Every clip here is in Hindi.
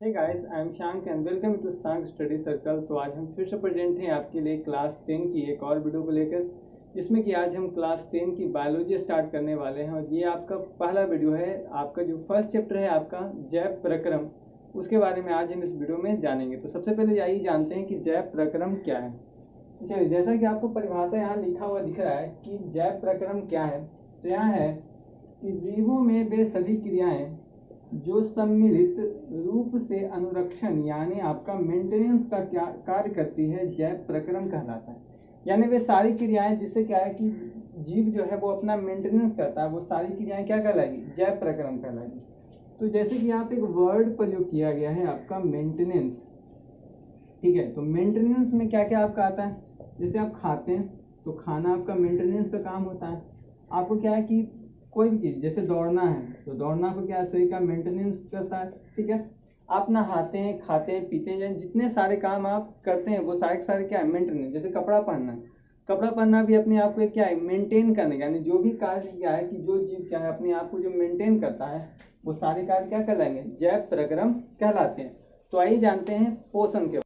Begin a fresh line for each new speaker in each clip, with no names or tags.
Hey guys, I am Shaank and welcome to Shaank study circle. तो आज हम फिर से प्रेजेंट हैं आपके लिए क्लास 10 की एक और वीडियो को लेकर, जिसमें कि आज हम क्लास 10 की बायोलॉजी स्टार्ट करने वाले हैं। और ये आपका पहला वीडियो है। आपका जो फर्स्ट चैप्टर है आपका जैव प्रक्रम, उसके बारे में आज हम इस वीडियो में जानेंगे। तो सबसे पहले यही जानते हैं कि जैव प्रक्रम क्या है। चलिए, जैसा कि आपको परिभाषा यहाँ लिखा हुआ दिख रहा है कि जैव प्रक्रम क्या है, तो यहाँ है कि जीवों में वे सभी क्रियाएं जो सम्मिलित रूप से अनुरक्षण यानी आपका मेंटेनेंस का क्या कार्य करती है, जैव प्रक्रम कहलाता है। यानी वे सारी क्रियाएं जिससे क्या है कि जीव जो है वो अपना मेंटेनेंस करता है, वो सारी क्रियाएं क्या कहलाएगी, जैव प्रक्रम कहलाएगी। तो जैसे कि यहाँ पे एक वर्ड प्रयोग किया गया है आपका मेंटेनेंस, ठीक है। तो मेंटेनेंस में क्या क्या आपका आता है, जैसे आप खाते हैं तो खाना आपका मेंटेनेंस का काम होता है। आपको क्या है कि कोई भी चीज़, जैसे दौड़ना है तो दौड़ना को क्या शरीर का मेंटेनेंस करता है, ठीक है। आप नहाते हैं, खाते हैं, पीते हैं, जितने सारे काम आप करते हैं वो सारे के सारे क्या है, मेंटेनेंस। जैसे कपड़ा पहनना है, कपड़ा पहनना भी अपने आप को क्या है, मेंटेन करने का, यानी जो भी कार्य क्या है कि जो जीव क्या है अपने आप को जो मेंटेन करता है, वो सारे कार्य क्या कहलाएंगे, जैव प्रक्रम कहलाते हैं। तो आइए जानते हैं पोषण के।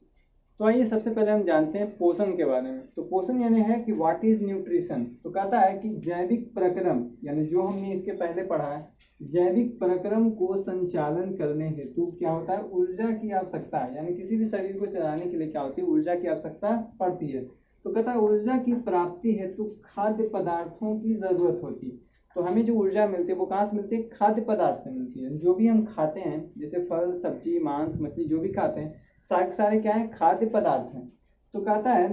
तो आइए सबसे पहले हम जानते हैं पोषण के बारे में। तो पोषण यानी है कि व्हाट इज न्यूट्रिशन। तो कहता है कि जैविक प्रक्रम, यानी जो हमने इसके पहले पढ़ा है, जैविक प्रक्रम को संचालन करने हेतु क्या होता है, ऊर्जा की आवश्यकता है। यानी किसी भी शरीर को चलाने के लिए क्या होती है, ऊर्जा की आवश्यकता पड़ती है। तो कहता है ऊर्जा की प्राप्ति हेतु खाद्य पदार्थों की जरूरत होती है। तो हमें जो ऊर्जा मिलती है वो कहाँ से मिलती है, खाद्य पदार्थ से मिलती है। जो भी हम खाते हैं, जैसे फल, सब्जी, मांस, मछली, जो भी खाते हैं, सारे सारे क्या है, खाद्य पदार्थ हैं। तो कहता है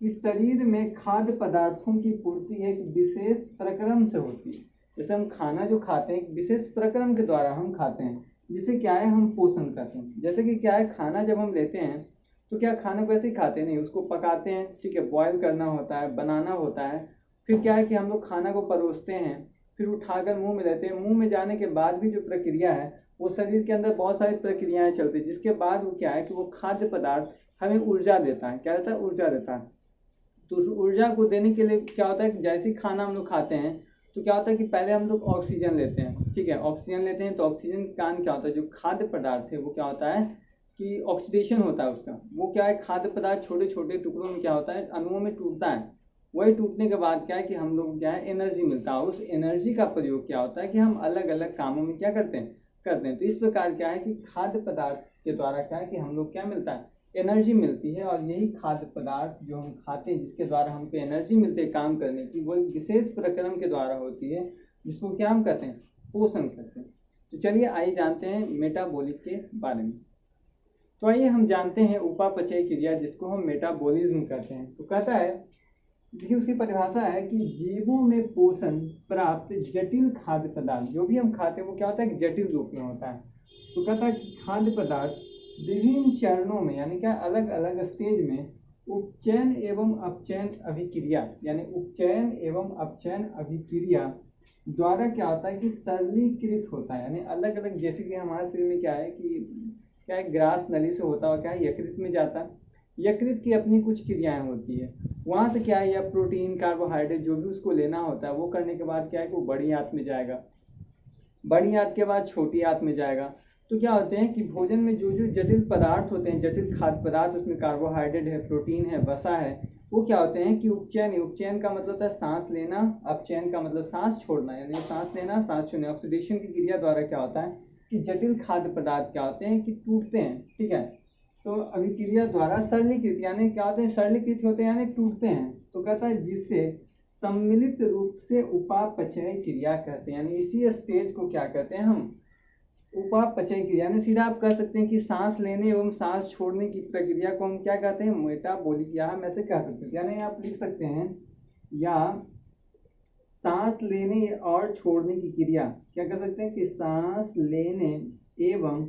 कि शरीर में खाद्य पदार्थों की पूर्ति एक विशेष प्रक्रम से होती है। जैसे हम खाना जो खाते हैं, एक विशेष प्रक्रम के द्वारा हम खाते हैं, जिसे क्या है हम पोषण करते हैं। जैसे कि क्या है, खाना जब हम लेते हैं तो क्या खाना को ऐसे ही खाते नहीं, उसको पकाते हैं, ठीक है, बॉयल करना होता है, बनाना होता है। फिर क्या है कि हम लोग खाना को परोसते हैं, फिर उठाकर मुंह में लेते हैं। मुंह में जाने के बाद भी जो प्रक्रिया है, वो शरीर के अंदर बहुत सारी प्रक्रियाएं चलती है, जिसके बाद वो क्या है कि वो खाद्य पदार्थ हमें ऊर्जा देता है। क्या देता है, ऊर्जा देता है। तो उस ऊर्जा को देने के लिए क्या होता है कि जैसे ही खाना हम लोग खाते हैं तो क्या होता है कि पहले हम लोग ऑक्सीजन लेते हैं, ठीक है, ऑक्सीजन लेते हैं। तो ऑक्सीजन के कारण क्या होता है, जो खाद्य पदार्थ है वो क्या होता है कि ऑक्सीडेशन होता है उसका। वो क्या है, खाद्य पदार्थ छोटे छोटे टुकड़ों में क्या होता है, अणुओं में टूटता है। वही टूटने के बाद क्या है कि हम लोग क्या है, एनर्जी मिलता है। उस एनर्जी का प्रयोग क्या होता है कि हम अलग अलग कामों में क्या करते हैं। तो इस प्रकार क्या है कि खाद्य पदार्थ के द्वारा क्या है कि हम लोग क्या मिलता है, एनर्जी मिलती है। और यही खाद्य पदार्थ जो हम खाते हैं, जिसके द्वारा हमको एनर्जी मिलती है काम करने की, वो एक विशेष प्रक्रम के द्वारा होती है, जिसको क्या हम कहते हैं, पोषण कहते हैं। तो चलिए आइए जानते हैं मेटाबॉलिक के बारे में। तो आइए हम जानते हैं उपापचय क्रिया, जिसको हम मेटाबॉलिज्म कहते हैं। तो कहता है, देखिए उसकी परिभाषा है कि जीवों में पोषण प्राप्त जटिल खाद्य पदार्थ, जो भी हम खाते हैं वो क्या होता है कि जटिल रूप में होता है। तो कहता है कि खाद्य पदार्थ विभिन्न चरणों में, यानी क्या, अलग अलग स्टेज में उपचयन एवं अपचयन अभिक्रिया, यानी उपचयन एवं अपचयन अभिक्रिया द्वारा क्या होता है कि सरलीकृत होता है। यानी अलग अलग, जैसे कि हमारे शरीर में क्या है कि क्या है, ग्रास नली से होता है, क्या है, यकृत में जाता है। यकृत की अपनी कुछ क्रियाएं होती है, वहाँ से क्या है, या प्रोटीन, कार्बोहाइड्रेट जो भी उसको लेना होता है, वो करने के बाद क्या है कि वो बड़ी आंत में जाएगा, बड़ी आंत के बाद छोटी आंत में जाएगा। तो क्या होते हैं कि भोजन में जो जो जटिल पदार्थ होते हैं, जटिल खाद्य पदार्थ, उसमें कार्बोहाइड्रेट है, प्रोटीन है, वसा है, वो क्या होते हैं कि उपचयन, उपचयन का मतलब होता है सांस लेना, अपचयन का मतलब सांस छोड़ना, यानी सांस लेना, सांस छोड़ना। ऑक्सीडेशन की क्रिया द्वारा क्या होता है कि जटिल खाद्य पदार्थ क्या होते हैं कि टूटते हैं, ठीक है। तो अभिक्रिया द्वारा सरलीकृत, यानी क्या होते हैं, सरलीकृत होते हैं, यानी टूटते हैं। तो कहता है जिससे सम्मिलित रूप से उपापचय क्रिया कहते हैं। यानी इसी स्टेज को क्या कहते हैं हम, उपापचय क्रिया। यानी सीधा आप कह सकते हैं कि सांस लेने एवं सांस छोड़ने की प्रक्रिया को हम क्या कहते हैं, मेटाबॉलिक, या हम ऐसे कह सकते हैं। यानी आप लिख सकते हैं, या सांस लेने और छोड़ने की क्रिया, क्या कह सकते हैं कि सांस लेने एवं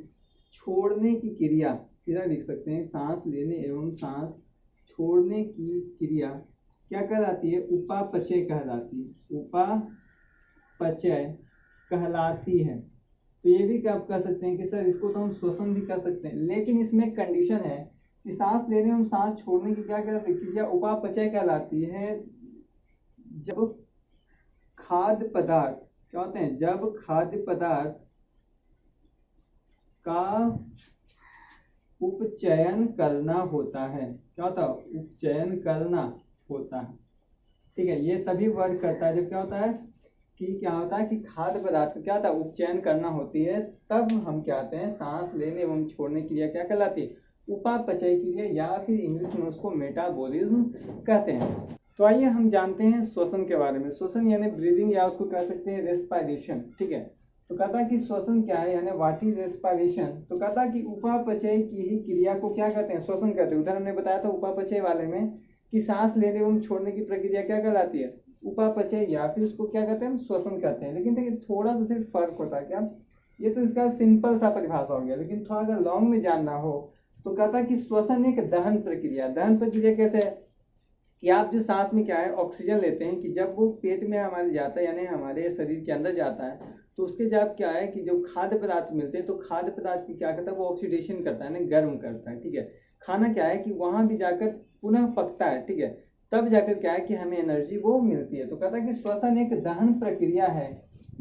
छोड़ने की क्रिया, सीधा लिख सकते हैं, सांस लेने एवं सांस छोड़ने की क्रिया क्या कहलाती है, उपापचय कहलाती है, उपापचय कहलाती है। तो ये भी क्या आप कह सकते हैं कि सर इसको तो हम श्वसन भी कर सकते हैं, लेकिन इसमें एक कंडीशन है कि सांस लेने एवं सांस छोड़ने की क्या कहलाती है, क्रिया उपापचय कहलाती है जब खाद्य पदार्थ, क्या होते हैं, जब खाद्य पदार्थ का उपचयन करना होता है। क्या होता है? उपचयन करना होता है। ठीक है, ये तभी वर्क करता है जब क्या होता है कि क्या होता है कि खाद्य पदार्थ क्या होता है उपचयन करना होती है, तब हम क्या कहते हैं सांस लेने एवं छोड़ने की क्रिया क्या कहलाती है? उपापचय क्रिया, या फिर इंग्लिश में उसको मेटाबॉलिज्म कहते हैं। तो आइए हम जानते हैं श्वसन के बारे में। श्वसन यानी ब्रीदिंग, या उसको कह सकते हैं रेस्पिरेशन। ठीक है, तो कहता है कि श्वसन क्या है, यानी व्हाट इज रेस्पिरेशन। तो कहता है कि उपापचय की ही क्रिया को क्या कहते हैं? श्वसन कहते हैं। उधर हमने बताया था उपापचय वाले में कि सांस लेने एवं छोड़ने की प्रक्रिया क्या कहलाती है? उपापचय, या फिर उसको क्या कहते हैं? श्वसन कहते हैं। लेकिन देखिए थोड़ा सा सिर्फ फर्क होता है। क्या? ये तो इसका सिंपल सा परिभाषा हो गया, लेकिन थोड़ा अगर लॉन्ग में जानना हो तो कहता है कि श्वसन एक दहन प्रक्रिया। दहन प्रक्रिया कैसे है कि आप जो सांस में क्या है ऑक्सीजन लेते हैं, कि जब वो पेट में हमारे जाता है यानी हमारे शरीर के अंदर जाता है, तो उसके जब क्या है कि जब खाद्य पदार्थ मिलते हैं तो खाद्य पदार्थ की क्या करता है वो ऑक्सीडेशन करता है ना, गर्म करता है। ठीक है, खाना क्या है कि वहां भी जाकर पुनः पकता है। ठीक है, तब जाकर क्या है कि हमें एनर्जी वो मिलती है। तो कहता है कि श्वसन एक दहन प्रक्रिया है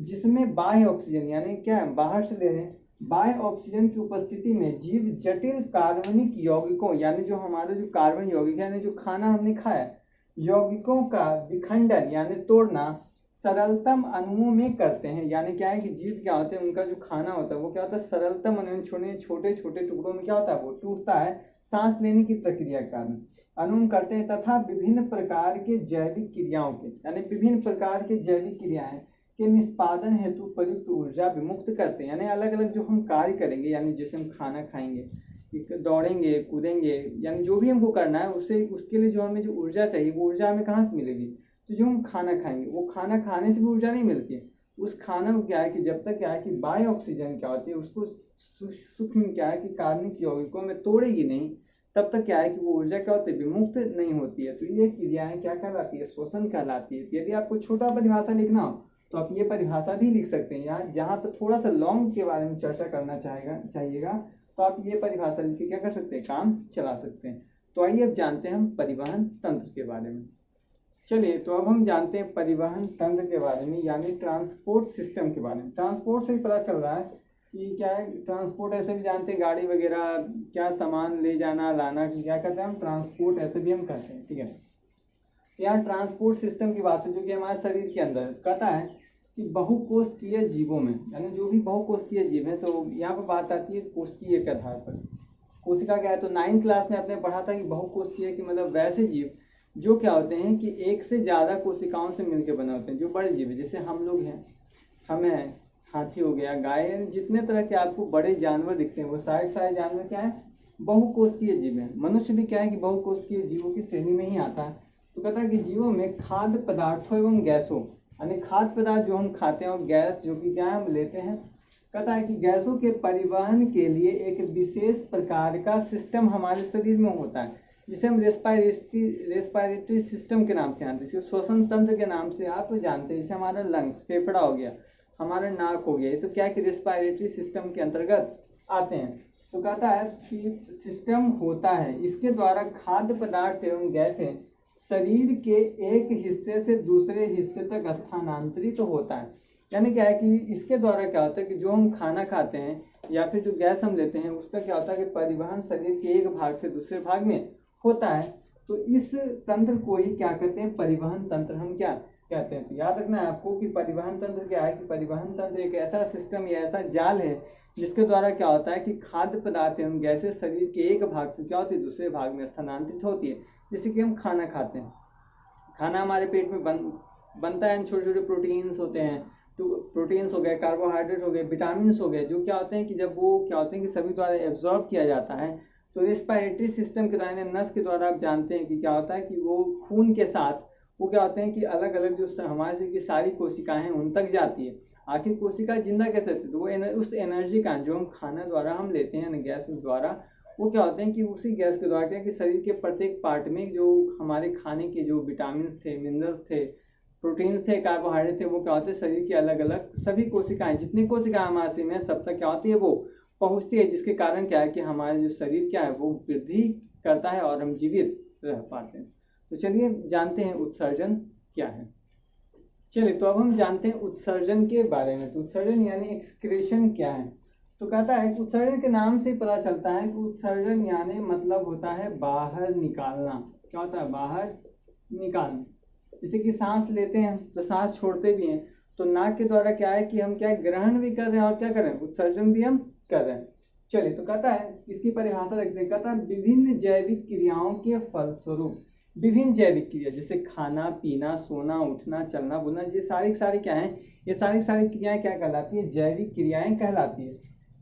जिसमें बाह्य ऑक्सीजन यानी क्या है बाहर से ले रहे हैं, बाह्य ऑक्सीजन की उपस्थिति में जीव जटिल कार्बनिक यौगिकों यानी जो हमारे जो कार्बन यौगिक यानी जो खाना हमने खाया यौगिकों का विखंडन यानी तोड़ना सरलतम अणुओं में करते हैं। यानी क्या है कि जीव क्या होते हैं उनका जो खाना होता है वो क्या होता है सरलतम अणु छोटे छोटे छोटे टुकड़ों में क्या होता है वो टूटता है सांस लेने की प्रक्रिया के कारण अणु करते हैं, तथा विभिन्न प्रकार के जैविक क्रियाओं के यानी विभिन्न प्रकार के जैविक क्रियाएं के निष्पादन हेतु प्रयुक्त ऊर्जा विमुक्त करते हैं। यानी अलग अलग जो हम कार्य करेंगे यानी जैसे हम खाना खाएंगे, दौड़ेंगे कूदेंगे, यानी जो भी हमको करना है उससे उसके लिए जो हमें जो ऊर्जा चाहिए वो ऊर्जा हमें कहाँ से मिलेगी? तो जो हम खाना खाएंगे वो खाना खाने से भी ऊर्जा नहीं मिलती है। उस खाना को क्या है कि जब तक क्या है कि बाह्य ऑक्सीजन क्या होती है उसको सूक्ष्म क्या है कि कार्बनिक यौगिकों में तोड़ेगी नहीं, तब तक क्या है कि वो ऊर्जा क्या होती है विमुक्त नहीं होती है। तो ये क्रियाएं क्या कहलाती है? श्वसन कहलाती है। यदि आपको छोटा परिभाषा लिखना हो तो आप ये परिभाषा भी लिख सकते हैं। यहाँ जहाँ पर थोड़ा सा लॉन्ग के बारे में चर्चा करना चाहिएगा तो आप ये परिभाषा लिख के क्या कर सकते हैं काम चला सकते हैं। तो आइए अब जानते हैं हम परिवहन तंत्र के बारे में। चलिए तो अब हम जानते हैं परिवहन तंत्र के बारे में यानी ट्रांसपोर्ट सिस्टम के बारे में। ट्रांसपोर्ट से ही पता चल रहा है कि क्या है ट्रांसपोर्ट, ऐसे भी जानते हैं गाड़ी वगैरह क्या सामान ले जाना लाना क्या कहते हैं हम ट्रांसपोर्ट, ऐसे भी हम कहते हैं। ठीक है, तो यहाँ ट्रांसपोर्ट सिस्टम की बात है जो कि हमारे शरीर के अंदर कहता है कि बहुकोशिकीय जीवों में यानी जो भी बहुकोशिकीय जीव है, तो यहाँ पर बात आती है कोशिकीय के आधार पर। कोशिका क्या है तो 9th क्लास में आपने पढ़ा था कि बहुकोशिकीय की मतलब वैसे जीव जो क्या होते हैं कि एक से ज़्यादा कोशिकाओं से मिलकर बने होते हैं, जो बड़े जीव है जैसे हम लोग हैं, हम हैं, हाथी हो गया, गाय है, जितने तरह के आपको बड़े जानवर दिखते हैं वो सारे जानवर क्या है बहुकोशिकीय जीव हैं। मनुष्य भी क्या है कि बहुकोशिकीय जीवों की श्रेणी में ही आता है। तो कहता है कि जीवों में खाद्य पदार्थों एवं गैसों यानी खाद्य पदार्थ जो हम खाते हैं और गैस जो कि क्या हम लेते हैं, कहता है कि गैसों के परिवहन के लिए एक विशेष प्रकार का सिस्टम हमारे शरीर में होता है जिसे हम रेस्पिरेटरी सिस्टम के नाम से जानते हैं, श्वसन तंत्र के नाम से आप जानते हैं। जैसे हमारा लंग्स फेफड़ा हो गया, हमारा नाक हो गया, ये सब क्या है कि रेस्पिरेटरी सिस्टम के अंतर्गत आते हैं। तो कहता है कि सिस्टम होता है, इसके द्वारा खाद्य पदार्थ एवं गैसें शरीर के एक हिस्से से दूसरे हिस्से तक स्थानांतरित तो होता है। यानी क्या है कि इसके द्वारा क्या होता है कि जो हम खाना खाते हैं या फिर जो गैस हम लेते हैं उसका क्या होता है कि परिवहन शरीर के एक भाग से दूसरे भाग में होता है। तो इस तंत्र को ही क्या कहते हैं परिवहन तंत्र हम क्या कहते हैं। तो याद रखना है आपको कि परिवहन तंत्र क्या है कि परिवहन तंत्र एक ऐसा सिस्टम या ऐसा जाल है जिसके द्वारा क्या होता है कि खाद्य पदार्थ एवं गैसें शरीर के एक भाग से क्या होती है दूसरे भाग में स्थानांतरित होती है। जैसे कि हम खाना खाते हैं, खाना हमारे पेट में बनता है, छोटे छोटे प्रोटीन्स होते हैं, तो प्रोटीन्स हो गए, कार्बोहाइड्रेट हो गए, विटामिन हो गए, जो क्या होते हैं कि जब वो क्या होते हैं कि सभी द्वारा एब्जॉर्ब किया जाता है तो रेस्पिरेटरी सिस्टम के द्वारा नस के द्वारा आप जानते हैं कि क्या होता है कि वो खून के साथ वो क्या होते हैं कि अलग अलग जो हमारे शरीर की सारी कोशिकाएं हैं उन तक जाती है। आखिर कोशिका जिंदा कैसे रहती है तो वो उस एनर्जी का जो हम खाना द्वारा हम लेते हैं गैस द्वारा, वो क्या होते हैं कि उसी गैस के द्वारा क्या कि शरीर के प्रत्येक पार्ट में जो हमारे खाने के जो विटामिन थे, मिनरल्स थे, प्रोटीन्स थे, कार्बोहाइड्रेट थे, वो क्या होते हैं शरीर के अलग अलग सभी कोशिकाएं जितनी कोशिकाएं हमारे शरीर में सब तक क्या होती है वो पहुंचती है, जिसके कारण क्या है कि हमारे जो शरीर क्या है वो वृद्धि करता है और हम जीवित रह पाते हैं। तो चलिए जानते हैं उत्सर्जन क्या है। चलिए तो अब हम जानते हैं उत्सर्जन के बारे में। तो उत्सर्जन यानी एक्सक्रीशन क्या है। तो कहता है कि उत्सर्जन के नाम से पता चलता है कि उत्सर्जन यानी मतलब होता है बाहर निकालना। क्या होता है? बाहर निकालना। जैसे कि सांस लेते हैं तो सांस छोड़ते भी हैं, तो नाक के द्वारा क्या है कि हम क्या ग्रहण भी कर रहे हैं और क्या कर रहे हैं? उत्सर्जन भी हम कर रहे हैं। चलिए, तो कहता है इसकी परिभाषा रखते हैं। कहता है विभिन्न जैविक क्रियाओं के फलस्वरूप, विभिन्न जैविक क्रिया जैसे खाना पीना, सोना, उठना, चलना बुलना, ये सारी क्या है? ये सारी क्रियाएं क्या कहलाती है? जैविक क्रियाएं कहलाती है।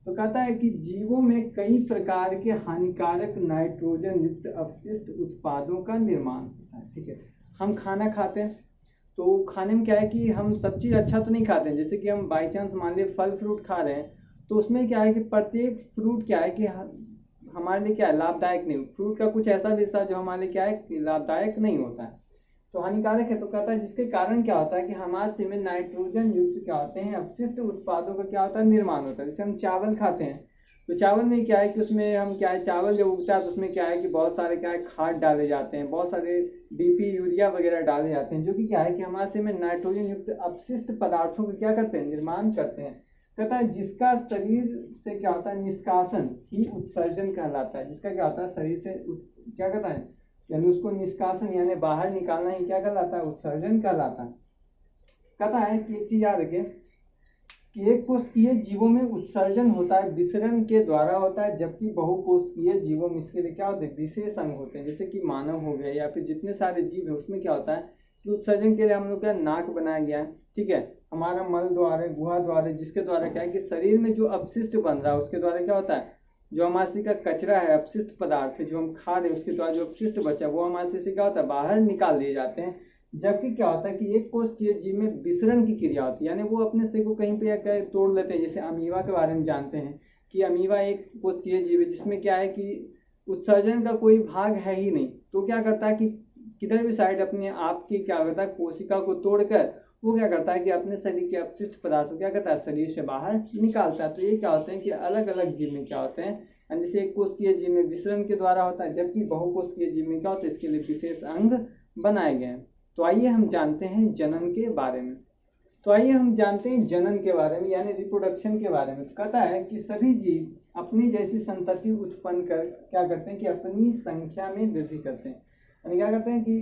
तो कहता है कि जीवों में कई प्रकार के हानिकारक नाइट्रोजन युक्त अपशिष्ट उत्पादों का निर्माण होता है। ठीक है, हम खाना खाते हैं तो खाने में क्या है कि हम सब चीज़ अच्छा तो नहीं खाते हैं। जैसे कि हम बाई चांस मान लीजिए फल फ्रूट खा रहे हैं, तो उसमें क्या है कि प्रत्येक फ्रूट क्या है कि हमारे लिए क्या है? लाभदायक नहीं। फ्रूट का कुछ ऐसा भी हिस्सा जो हमारे लिए क्या है कि लाभदायक नहीं होता है, तो हानिकारक है। तो कहता है जिसके कारण क्या होता है कि हमारे शरीर में नाइट्रोजन युक्त क्या होते हैं? अपशिष्ट उत्पादों का क्या होता है? निर्माण होता है। जैसे हम चावल खाते हैं तो चावल में क्या है कि उसमें हम क्या है, चावल जब उगता है तो उसमें क्या है कि बहुत सारे क्या है खाद डाले जाते हैं, बहुत सारे डीपी यूरिया वगैरह डाले जाते हैं, जो कि क्या है कि हमारे शरीर में नाइट्रोजन युक्त अपशिष्ट पदार्थों को क्या करते हैं? निर्माण करते हैं। कहता है जिसका शरीर से क्या होता है? निष्कासन ही उत्सर्जन कहलाता है। जिसका क्या होता है? शरीर से क्या कहता है? यानी उसको निष्कासन यानी बाहर निकालना ही क्या कहलाता है? उत्सर्जन कहलाता है। कहता है कि एक चीज याद रखें कि एक कोशिकीय जीवों में उत्सर्जन होता है विसरण के द्वारा होता है, जबकि बहुकोशिकीय जीवों में इसके लिए क्या होते हैं? विशेष अंग होते हैं। जैसे कि मानव हो गया या फिर जितने सारे जीव है उसमें क्या होता है कि उत्सर्जन के लिए हम लोग का नाक बनाया गया है। ठीक है, हमारा मल द्वार है, गुहा द्वार है, जिसके द्वारा क्या है कि शरीर में जो अपशिष्ट बन रहा है उसके द्वारा क्या होता है? जो हमारे शरीर का कचरा है, अपशिष्ट पदार्थ है जो हम खा रहे हैं, उसके द्वारा जो अपशिष्ट बचा है वो हमारे शरीर से क्या होता है? बाहर निकाल दिए जाते हैं। जबकि क्या होता है कि एक कोशिकीय जीव में विसरण की क्रिया होती है, यानी वो अपने शरीर को कहीं पे तोड़ लेते हैं। जैसे अमीबा के बारे में जानते हैं कि अमीबा एक कोशिकीय जीव है जिसमें क्या है कि उत्सर्जन का कोई भाग है ही नहीं, तो क्या करता है कि किधर भी साइड अपने आप की क्या करता है? कोशिका को तोड़कर वो क्या करता है कि अपने शरीर के अपशिष्ट पदार्थों क्या करता है? शरीर से बाहर निकालता है। तो ये क्या होते हैं कि अलग अलग जीव में क्या होते हैं? जैसे एक कोशिकीय जीव में विसरण के द्वारा होता है, जबकि बहुकोशिकीय जीव में क्या होता है? इसके लिए विशेष अंग बनाए गए हैं। तो आइए हम जानते हैं जनन के बारे में। जनन के बारे में यानी रिप्रोडक्शन के बारे में। तो कहता है कि सभी जीव अपनी जैसी संतति उत्पन्न कर क्या करते हैं कि अपनी संख्या में वृद्धि करते हैं। यानी क्या करते हैं कि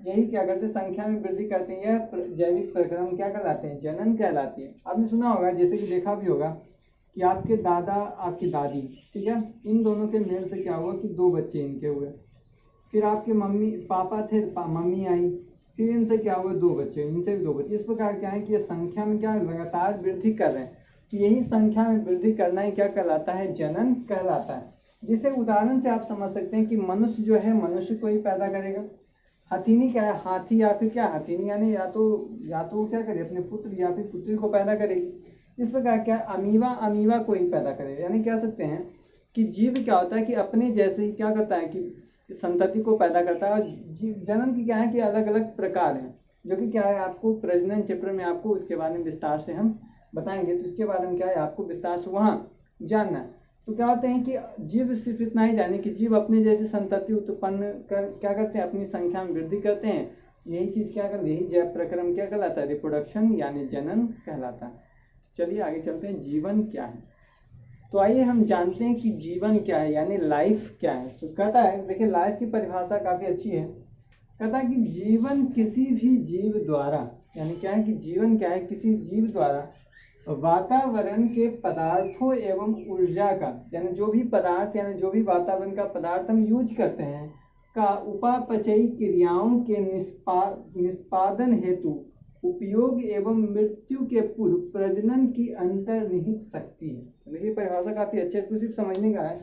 यही क्या करते हैं? संख्या में वृद्धि करते हैं। यह जैविक प्रक्रम क्या कहलाते हैं? जनन कहलाती है। आपने सुना होगा, जैसे कि देखा भी होगा कि आपके दादा आपकी दादी, ठीक है, इन दोनों के मेल से क्या हुआ कि 2 बच्चे इनके हुए। फिर आपके मम्मी पापा थे, मम्मी आई, फिर इनसे क्या हुआ? 2 बच्चे, इनसे भी 2 बच्चे। इस प्रकार क्या है कि ये संख्या में क्या लगातार वृद्धि कर रहे हैं। तो यही संख्या में वृद्धि करना ही क्या कहलाता है? जनन कहलाता है। जिसे उदाहरण से आप समझ सकते हैं कि मनुष्य जो है मनुष्य को ही पैदा करेगा। हथीनी क्या है? हाथी या फिर क्या हथीनी यानी या तो वो क्या करे? अपने पुत्र या फिर पुत्री को पैदा करेगी। इस प्रकार क्या अमीबा को ही पैदा करेगा। यानी कह सकते हैं कि जीव क्या होता है कि अपने जैसे ही क्या करता है कि संतति को पैदा करता है। और जनन की क्या है कि अलग अलग प्रकार हैं, जो कि क्या है आपको प्रजनन चैप्टर में आपको उसके बारे में विस्तार से हम बताएंगे। तो इसके बारे में क्या है आपको विस्तार से वहाँ जानना है। तो क्या होते हैं कि जीव सिर्फ इतना ही जाने कि जीव अपने जैसे संतति उत्पन्न कर क्या करते हैं? अपनी संख्या में वृद्धि करते हैं। यही चीज़ क्या कर यही जैव प्रक्रम क्या कहलाता है? रिप्रोडक्शन यानी जनन कहलाता है। चलिए आगे चलते हैं। जीवन क्या है? तो आइए हम जानते हैं कि जीवन क्या है यानी लाइफ क्या है। तो कहता है, देखिए लाइफ की परिभाषा काफ़ी अच्छी है। कहता है कि जीवन किसी भी जीव द्वारा, यानी क्या है कि जीवन क्या है? किसी जीव द्वारा वातावरण के पदार्थों एवं ऊर्जा का, यानी जो भी पदार्थ यानी जो भी वातावरण का पदार्थ हम यूज करते हैं का उपापचयी क्रियाओं के निष्पादन हेतु उपयोग एवं मृत्यु के पूर्व प्रजनन की अंतर्निहित शक्ति है। देखिए परिभाषा काफी अच्छे, इसको सिर्फ समझने का है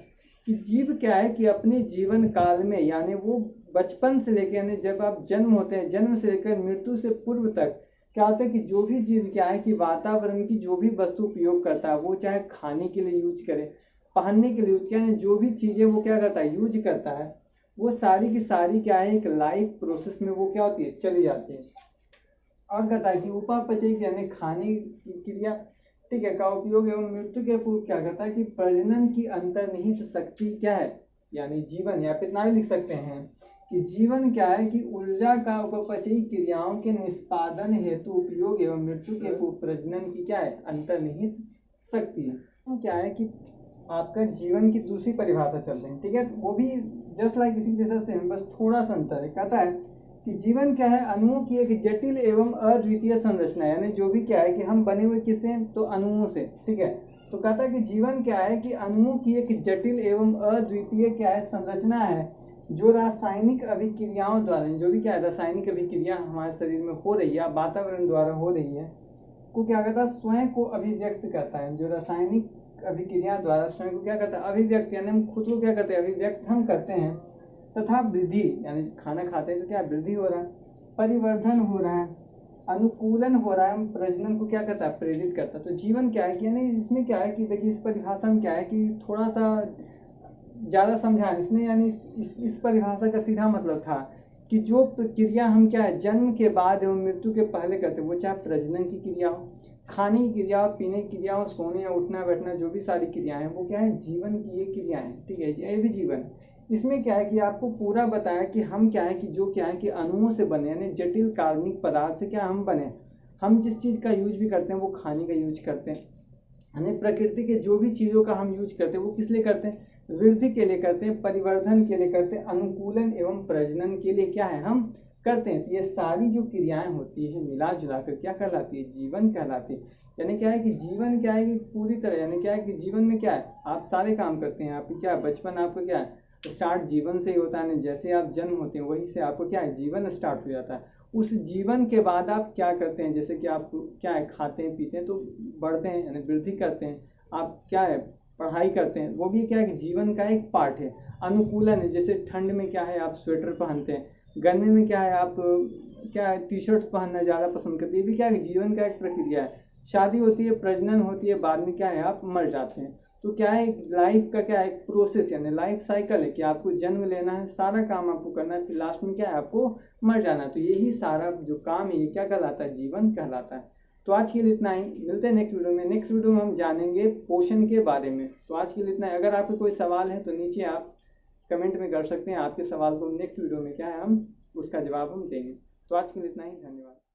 कि जीव क्या है कि अपने जीवन काल में यानी वो बचपन से लेकर यानी जब आप जन्म होते हैं, जन्म से लेकर मृत्यु से पूर्व तक क्या होता है कि जो भी जीव क्या है कि वातावरण की जो भी वस्तु उपयोग करता है, वो चाहे खाने के लिए यूज करे, पहनने के लिए यूज करे, जो भी चीजें वो क्या करता है यूज करता है, वो सारी की सारी क्या है एक लाइफ प्रोसेस में वो क्या होती है चली जाती है। और कहता है कि उपापचय यानी खाने की क्रिया, ठीक है, का उपयोग एवं मृत्यु के पूर्व क्या करता है कि प्रजनन की अंतर्निहित शक्ति क्या है यानी जीवन, या फिर इतना भी लिख सकते हैं कि जीवन क्या है कि ऊर्जा का उपपचयी क्रियाओं के निष्पादन हेतु उपयोग एवं मृत्यु के पूर्व प्रजनन की क्या है अंतर्निहित शक्ति है। क्या है कि आपका जीवन की दूसरी परिभाषा चलते हैं, ठीक है, वो भी जस्ट लाइक इसी जैसा सेम, बस थोड़ा सा अंतर है। कहता है कि जीवन क्या है, अणुओं की एक जटिल एवं अद्वितीय संरचना, यानी जो भी क्या है कि हम बने हुए किससे, तो अणुओं से, ठीक है। तो कहता है कि जीवन क्या है कि अणुओं की एक जटिल एवं अद्वितीय क्या है, संरचना है, जो रासायनिक अभिक्रियाओं द्वारा, जो भी क्या है रासायनिक अभिक्रिया हमारे शरीर में हो रही है, वातावरण द्वारा हो रही है, को क्या करता है, स्वयं को अभिव्यक्त करता है। जो रासायनिक अभिक्रिया द्वारा स्वयं को क्या करता है, अभिव्यक्त, यानी हम खुद को क्या करते हैं, अभिव्यक्त हम करते हैं। तथा वृद्धि, यानी खाना खाते हैं तो क्या वृद्धि हो रहा है, परिवर्धन हो रहा है, अनुकूलन हो रहा है, प्रजनन को क्या करता है, प्रेरित करता है। तो जीवन क्या है कि यानी इसमें क्या है कि देखिए इस परिभाषा में क्या है कि थोड़ा सा ज़्यादा समझा इसमें, यानी इस परिभाषा का सीधा मतलब था कि जो क्रिया हम क्या है जन्म के बाद एवं मृत्यु के पहले करते हैं, वो चाहे प्रजनन की क्रिया हो, खाने की क्रिया हो, पीने की क्रिया हो, सोने या उठना बैठना, जो भी सारी क्रियाएं हैं वो क्या है, जीवन की ये क्रियाएं, ठीक है, ये भी जीवन। इसमें क्या है कि आपको पूरा बताया कि हम क्या है कि जो क्या है कि अणुओं से बने, यानी जटिल कार्बनिक पदार्थ से क्या हम बने। हम जिस चीज़ का यूज भी करते हैं वो खाने का यूज करते हैं, यानी प्रकृति के जो भी चीज़ों का हम यूज करते हैं वो किस लिए करते हैं, वृद्धि के लिए करते हैं, परिवर्धन के लिए करते हैं, अनुकूलन एवं प्रजनन के लिए क्या है हम करते हैं। तो ये सारी जो क्रियाएं होती है मिला जुला कर क्या कहलाती है, जीवन कहलाती है। यानी क्या है कि जीवन क्या है कि पूरी तरह, यानी क्या है कि जीवन में क्या है आप सारे काम करते हैं, आप क्या बचपन आपको क्या है स्टार्ट जीवन से ही होता है, जैसे आप जन्म होते हैं वहीं से आपको क्या है जीवन स्टार्ट हो जाता है। उस जीवन के बाद आप क्या करते हैं, जैसे कि आप क्या है खाते हैं पीते हैं तो बढ़ते हैं, यानी वृद्धि करते हैं, आप क्या है पढ़ाई करते हैं, वो भी क्या है कि जीवन का एक पार्ट है। अनुकूलन है, जैसे ठंड में क्या है आप स्वेटर पहनते हैं, गर्मी में क्या है आप क्या है टी शर्ट पहनना ज़्यादा पसंद करते हैं, ये भी क्या है जीवन का एक प्रक्रिया है। शादी होती है, प्रजनन होती है, बाद में क्या है आप मर जाते हैं। तो क्या है लाइफ का क्या है एक प्रोसेस, यानी लाइफ साइकिल है कि आपको जन्म लेना है, सारा काम आपको करना है, फिर लास्ट में क्या है आपको मर जाना है। तो यही सारा जो काम है ये क्या कहलाता है, जीवन कहलाता है। तो आज के लिए इतना ही, मिलते हैं नेक्स्ट वीडियो में। नेक्स्ट वीडियो में हम जानेंगे पोषण के बारे में। तो आज के लिए इतना है, अगर आपके कोई सवाल है तो नीचे आप कमेंट में कर सकते हैं, आपके सवाल को नेक्स्ट वीडियो में क्या है हम उसका जवाब हम देंगे। तो आज के लिए इतना ही, धन्यवाद।